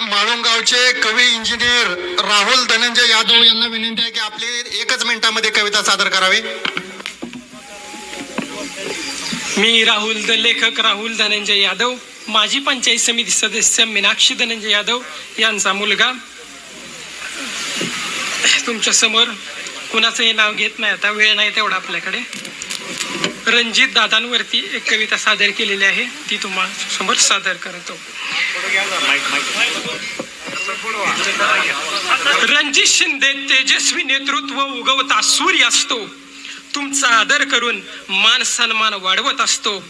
माळुंगावचे कवी इंजिनियर राहुल धनंजय यादव यांना विनंती आहे की आपली 1 मिनिटामध्ये कविता सादर करावी. मी लेखक राहुल धनंजय यादव, माजी पंचायत समिती सदस्य मीनाक्षी धनंजय यादव यांचा मुलगा तुमच्या समोर कुणाचंही नाव घेत नाही, आता वेळ नाही तेवढा आपल्याकडे. रणजित दादांवरती एक कविता सादर केलेली आहे, ती तुम्हाला समोर सादर करतो. रणजित शिंदे तेजस्वी नेतृत्व उगवता सूर्य असतो, तुमचा आदर करून मान सन्मान वाढवत असतो.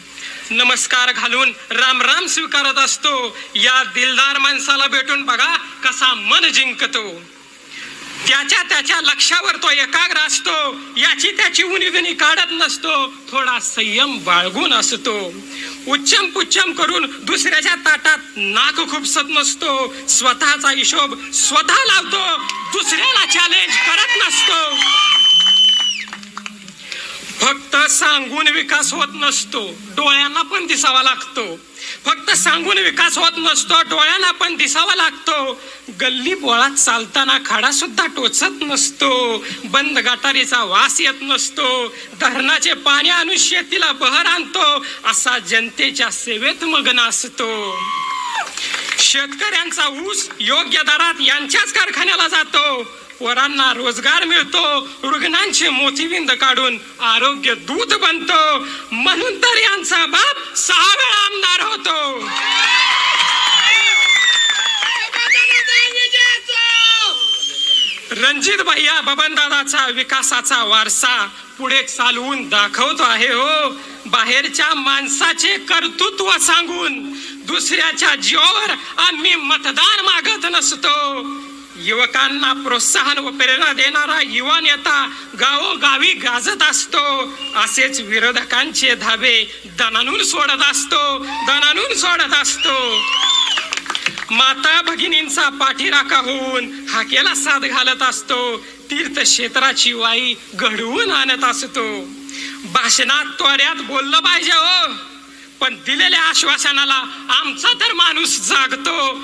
नमस्कार घालून राम राम स्वीकारत असतो. या दिलदार माणसाला भेटून बघा कसा मन जिंकतो. त्याच्या लक्षावर तो एकाग्र असतो, याची त्याची उणीधुणी काढत नसतो. थोडा संयम बाळगून असतो. उच्चम पुच्चम करून दुसऱ्याच्या ताटात नाक खुपसत नसतो. स्वतःचा हिशोब स्वतः लावतो, दुसऱ्याला चॅलेंज करत नसतो. फक्त सांगून विकास होत नसतो, डोळ्यांना पण दिसावा लागतो. फक्त सांगून विकास होत नसतो, डोळ्यांना पण दिसावा लागतो. गल्ली बोळात चालताना खाडा सुद्धा टोचत नसतो. बंद गटारीचा वास येत नसतो. धरणाचे पाणी आणून शेतीला बहर आणतो, असा जनतेच्या सेवेत मग्न असतो. शेतकऱ्यांचा ऊस योग्य दरात यांच्याच कारखान्याला जातो. पोरांना रोजगार मिळतो, रुग्णांचे मोतीबिंद काढून आरोग्य दूत बनतो. म्हणून तर यांचा बाप 6 वेळा आमदार होतो. रणजित भैया बबनदादाचा विकासाचा वारसा पुढे चालवून दाखवतो आहे हो. बाहेरच्या माणसाचे कर्तृत्व सांगून दुसऱ्याच्या जीवावर आम्ही मतदान मागत नसतो. युवकांना प्रोत्साहन व प्रेरणा देणारा युवा नेता गावोगावी गाजत असतो. असेच विरोधकांचे धाबे दणानून सोडत असतो. माता भगिनींचा पाठीराखा होऊन हाकेला साथ घालत असतो. तीर्थक्षेत्राची वाई घडवून आणत असतो. भाषणात त्वऱ्यात बोललं पाहिजे हो, पण दिलेल्या आश्वासनाला आमचा तर माणूस जागतो.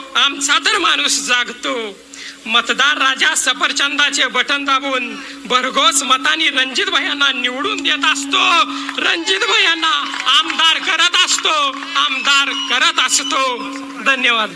मतदार राजा सफरचंदाचे बटन दाबून भरघोस मतांनी रणजित भैयांना निवडून देत असतो. रणजित भैयांना आमदार करत असतो. धन्यवाद.